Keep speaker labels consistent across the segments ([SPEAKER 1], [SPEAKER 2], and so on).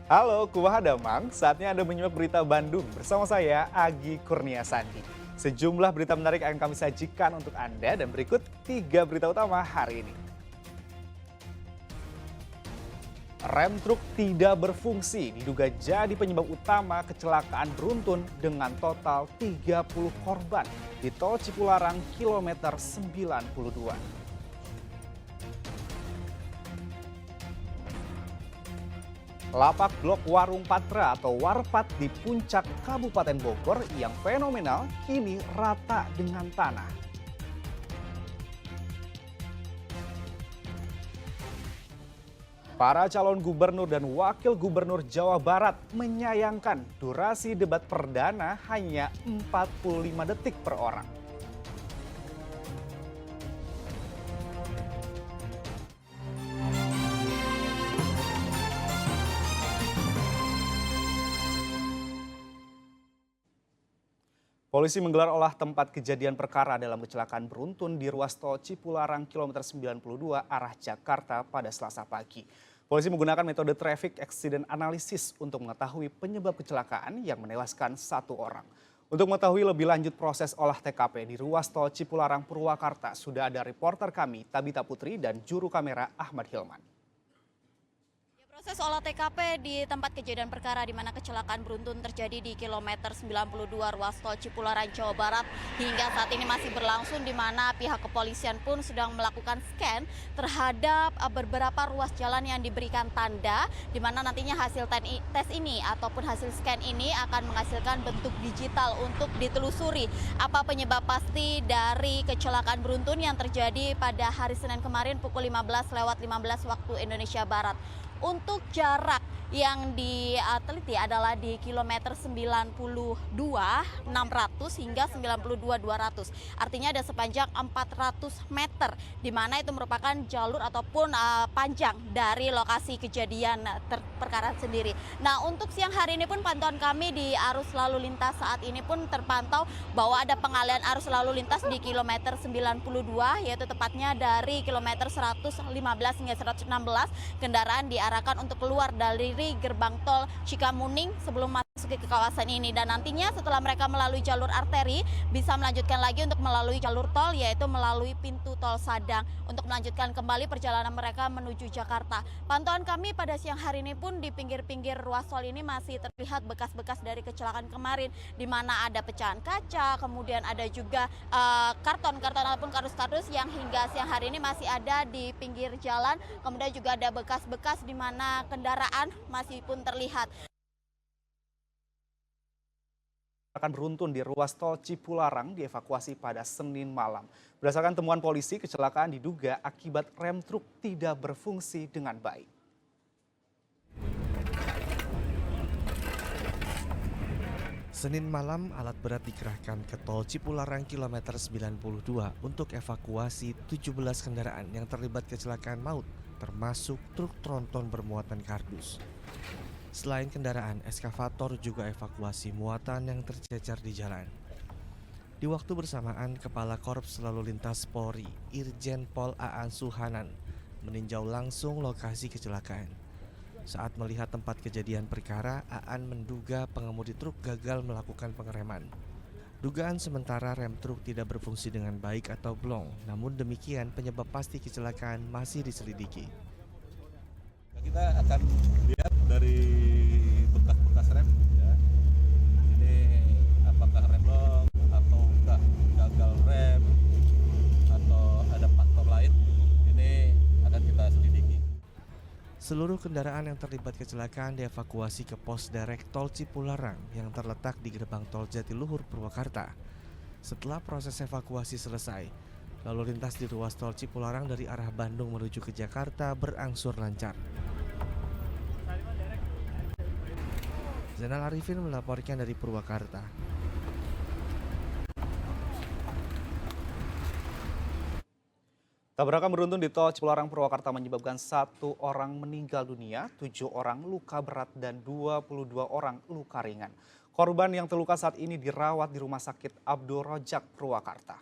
[SPEAKER 1] Halo, Kumaha Damang. Saatnya Anda menyimak berita Bandung bersama saya, Agi Kurnia Sandi. Sejumlah berita menarik akan kami sajikan untuk Anda dan berikut 3 berita utama hari ini. Rem truk tidak berfungsi diduga jadi penyebab utama kecelakaan beruntun dengan total 30 korban di tol Cipularang kilometer 92. Lapak blok Warung Patra atau Warpat di puncak Kabupaten Bogor yang fenomenal kini rata dengan tanah. Para calon gubernur dan wakil gubernur Jawa Barat menyayangkan durasi debat perdana hanya 45 detik per orang. Polisi menggelar olah tempat kejadian perkara dalam kecelakaan beruntun di ruas tol Cipularang kilometer 92 arah Jakarta pada Selasa pagi. Polisi menggunakan metode traffic accident analysis untuk mengetahui penyebab kecelakaan yang menewaskan 1 orang. Untuk mengetahui lebih lanjut proses olah TKP di ruas tol Cipularang Purwakarta, sudah ada reporter kami Tabita Putri dan juru kamera Ahmad Hilman.
[SPEAKER 2] Proses olah TKP di tempat kejadian perkara di mana kecelakaan beruntun terjadi di kilometer 92 ruas tol Cipularang, Jawa Barat hingga saat ini masih berlangsung, di mana pihak kepolisian pun sedang melakukan scan terhadap beberapa ruas jalan yang diberikan tanda, di mana nantinya hasil tes ini ataupun hasil scan ini akan menghasilkan bentuk digital untuk ditelusuri apa penyebab pasti dari kecelakaan beruntun yang terjadi pada hari Senin kemarin pukul 15:15 waktu Indonesia Barat. Untuk jarak yang diteliti adalah di kilometer 92.600 hingga 92.200. Artinya ada sepanjang 400 meter, di mana itu merupakan jalur ataupun panjang dari lokasi kejadian perkara sendiri. Nah, untuk siang hari ini pun pantauan kami di arus lalu lintas saat ini pun terpantau bahwa ada pengalihan arus lalu lintas di kilometer 92, yaitu tepatnya dari kilometer 115 hingga 116 kendaraan diarahkan untuk keluar dari gerbang tol Cikamuning sebelum masuk ke kawasan ini, dan nantinya setelah mereka melalui jalur arteri bisa melanjutkan lagi untuk melalui jalur tol, yaitu melalui pintu tol Sadang untuk melanjutkan kembali perjalanan mereka menuju Jakarta. Pantauan kami pada siang hari ini pun di pinggir-pinggir ruas tol ini masih terlihat bekas-bekas dari kecelakaan kemarin, di mana ada pecahan kaca, kemudian ada juga karton-karton ataupun kardus-kardus yang hingga siang hari ini masih ada di pinggir jalan. Kemudian juga ada bekas-bekas di mana kendaraan masih pun terlihat.
[SPEAKER 1] Kecelakaan beruntun di ruas tol Cipularang dievakuasi pada Senin malam. Berdasarkan temuan polisi, kecelakaan diduga akibat rem truk tidak berfungsi dengan baik.
[SPEAKER 3] Senin malam, alat berat dikerahkan ke tol Cipularang kilometer 92 untuk evakuasi 17 kendaraan yang terlibat kecelakaan maut, termasuk truk tronton bermuatan kardus. Selain kendaraan, eskavator juga evakuasi muatan yang tercecer di jalan. Di waktu bersamaan, Kepala Korps Lalu Lintas Polri, Irjen Pol Aan Suhanan, meninjau langsung lokasi kecelakaan. Saat melihat tempat kejadian perkara, Aan menduga pengemudi truk gagal melakukan pengereman. Dugaan sementara rem truk tidak berfungsi dengan baik atau blong, namun demikian penyebab pasti kecelakaan masih diselidiki.
[SPEAKER 4] Kita akan lihat dari bekas-bekas rem, ya. Ini apakah rem blong atau enggak, gagal rem atau ada faktor lain, ini akan kita selidiki.
[SPEAKER 3] Seluruh kendaraan yang terlibat kecelakaan dievakuasi ke pos derek tol Cipularang yang terletak di gerbang tol Jatiluhur, Purwakarta. Setelah proses evakuasi selesai, lalu lintas di ruas tol Cipularang dari arah Bandung menuju ke Jakarta berangsur lancar. Zainal Arifin melaporkan dari Purwakarta.
[SPEAKER 1] Tabrakan beruntun di tol Cipularang Purwakarta menyebabkan 1 orang meninggal dunia, 7 orang luka berat dan 22 orang luka ringan. Korban yang terluka saat ini dirawat di Rumah Sakit Abdul Rojak Purwakarta.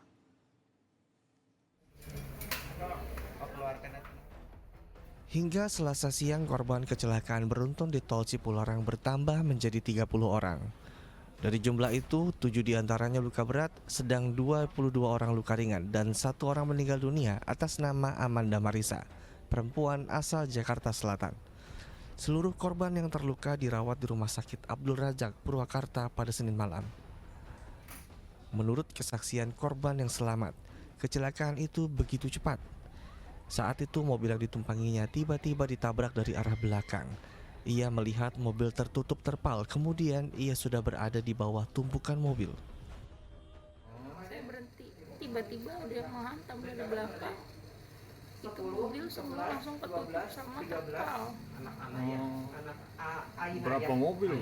[SPEAKER 3] Hingga Selasa siang korban kecelakaan beruntun di tol Cipularang bertambah menjadi 30 orang. Dari jumlah itu, 7 diantaranya luka berat, sedang 22 orang luka ringan dan 1 orang meninggal dunia atas nama Amanda Marisa, perempuan asal Jakarta Selatan. Seluruh korban yang terluka dirawat di Rumah Sakit Abdul Razak, Purwakarta pada Senin malam. Menurut kesaksian korban yang selamat, kecelakaan itu begitu cepat. Saat itu mobil yang ditumpanginya tiba-tiba ditabrak dari arah belakang. Ia melihat mobil tertutup terpal, kemudian ia sudah berada di bawah tumpukan mobil.
[SPEAKER 5] Saya berhenti, tiba-tiba dia menghantam dari belakang. Itu mobil semua langsung ketutup sama terpal.
[SPEAKER 6] Berapa mobil?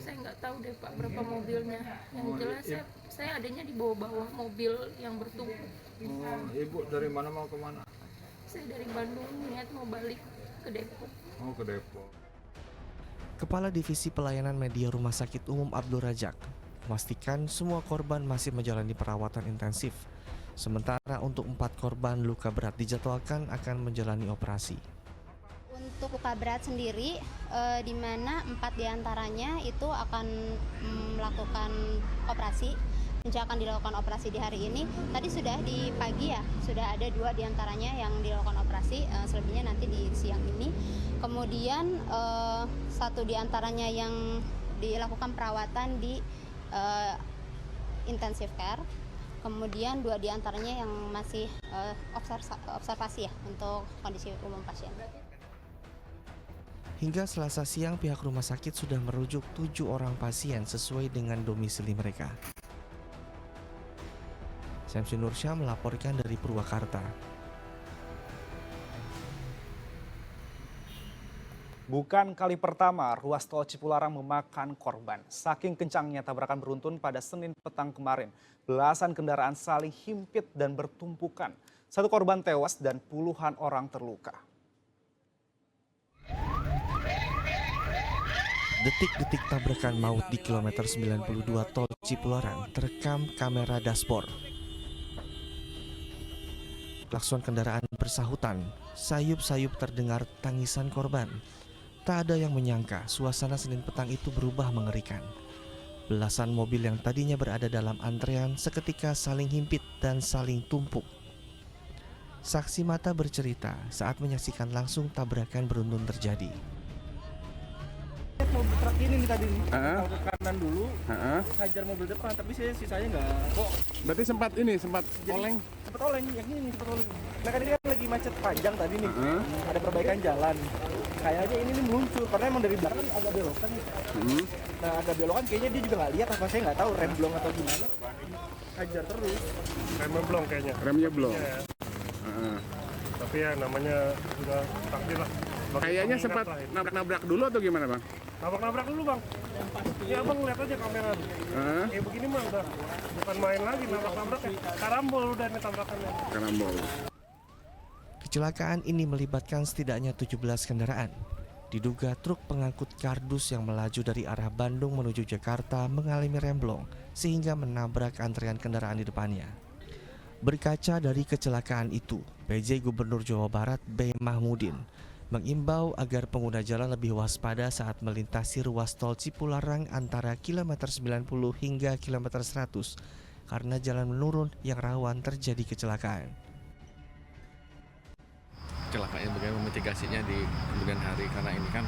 [SPEAKER 5] Saya nggak tahu deh Pak berapa mobilnya. Yang jelas saya adanya di bawah mobil yang bertumpuk.
[SPEAKER 6] Ibu dari mana mau ke mana?
[SPEAKER 5] Saya dari Bandung niat mau balik ke Depok.
[SPEAKER 6] Oh, ke Depok.
[SPEAKER 3] Kepala Divisi Pelayanan Media Rumah Sakit Umum Abdul Razak memastikan semua korban masih menjalani perawatan intensif. Sementara untuk 4 korban luka berat dijadwalkan akan menjalani operasi.
[SPEAKER 7] Untuk luka berat sendiri, di mana 4 diantaranya itu akan melakukan operasi. Akan dilakukan operasi di hari ini. Tadi sudah di pagi ya, sudah ada 2 diantaranya yang dilakukan operasi, selebihnya nanti di siang ini. Kemudian 1 diantaranya yang dilakukan perawatan di intensive care. Kemudian 2 diantaranya yang masih observasi ya untuk kondisi umum pasien.
[SPEAKER 3] Hingga Selasa siang pihak rumah sakit sudah merujuk 7 orang pasien sesuai dengan domisili mereka. Syamsi Nursyah melaporkan dari Purwakarta.
[SPEAKER 1] Bukan kali pertama ruas tol Cipularang memakan korban. Saking kencangnya tabrakan beruntun pada Senin petang kemarin, belasan kendaraan saling himpit dan bertumpukan. 1 korban tewas dan puluhan orang terluka.
[SPEAKER 3] Detik-detik tabrakan maut di kilometer 92 tol Cipularang terekam kamera dashboard. Klakson kendaraan bersahutan, sayup-sayup terdengar tangisan korban. Tak ada yang menyangka suasana Senin petang itu berubah mengerikan. Belasan mobil yang tadinya berada dalam antrean seketika saling himpit dan saling tumpuk. Saksi mata bercerita saat menyaksikan langsung tabrakan beruntun terjadi.
[SPEAKER 8] Mobil truk ini nih tadi nih, ke kanan dulu, hajar mobil depan, tapi sisanya nggak. Kok?
[SPEAKER 6] Berarti sempat oleng.
[SPEAKER 8] Sempat oleng, yang ini sempat oleng. Nah kan ini kan lagi macet panjang tadi nih, ada perbaikan jalan. Kayaknya ini nih meluncur, karena emang dari belakang agak belokan nih. Nah agak belokan kayaknya dia juga nggak lihat apa saya nggak tahu rem blong atau gimana. Hajar terus.
[SPEAKER 9] Remnya belum kayaknya.
[SPEAKER 6] Remnya belum.
[SPEAKER 9] Ya. Tapi ya namanya sudah takdir lah.
[SPEAKER 6] Kayaknya sempat nabrak dulu atau gimana, Bang?
[SPEAKER 9] Nabrak dulu, Bang. Ya Bang, lihat aja kamera. Kayak begini mah udah bukan main lagi nabrak-nabrak ya. Karambol udah nih tabrakannya.
[SPEAKER 6] Karambol.
[SPEAKER 3] Kecelakaan ini melibatkan setidaknya 17 kendaraan. Diduga truk pengangkut kardus yang melaju dari arah Bandung menuju Jakarta mengalami remblong sehingga menabrak antrean kendaraan di depannya. Berkaca dari kecelakaan itu, PJ Gubernur Jawa Barat B. Mahmudin mengimbau agar pengguna jalan lebih waspada saat melintasi ruas tol Cipularang antara kilometer 90 hingga kilometer 100 karena jalan menurun yang rawan terjadi kecelakaan.
[SPEAKER 10] Kecelakaan bagaimana memitigasinya di kemudian hari, karena ini kan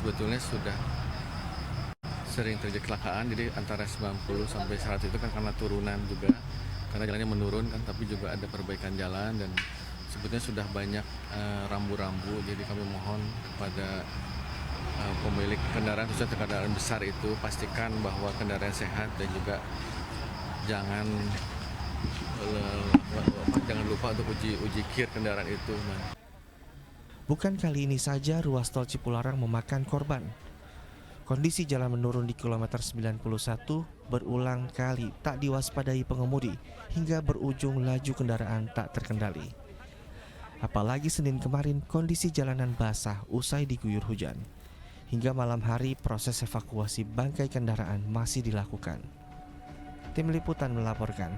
[SPEAKER 10] sebetulnya sudah sering terjadi kecelakaan, jadi antara 90 sampai 100 itu kan karena turunan juga, karena jalannya menurun kan, tapi juga ada perbaikan jalan dan sebetulnya sudah banyak rambu-rambu. Jadi kami mohon kepada pemilik kendaraan, khususnya kendaraan besar itu, pastikan bahwa kendaraan sehat dan juga jangan lupa untuk uji kir kendaraan itu.
[SPEAKER 3] Bukan kali ini saja ruas tol Cipularang memakan korban. Kondisi jalan menurun di kilometer 91 berulang kali tak diwaspadai pengemudi hingga berujung laju kendaraan tak terkendali. Apalagi Senin kemarin kondisi jalanan basah usai diguyur hujan. Hingga malam hari proses evakuasi bangkai kendaraan masih dilakukan. Tim Liputan melaporkan.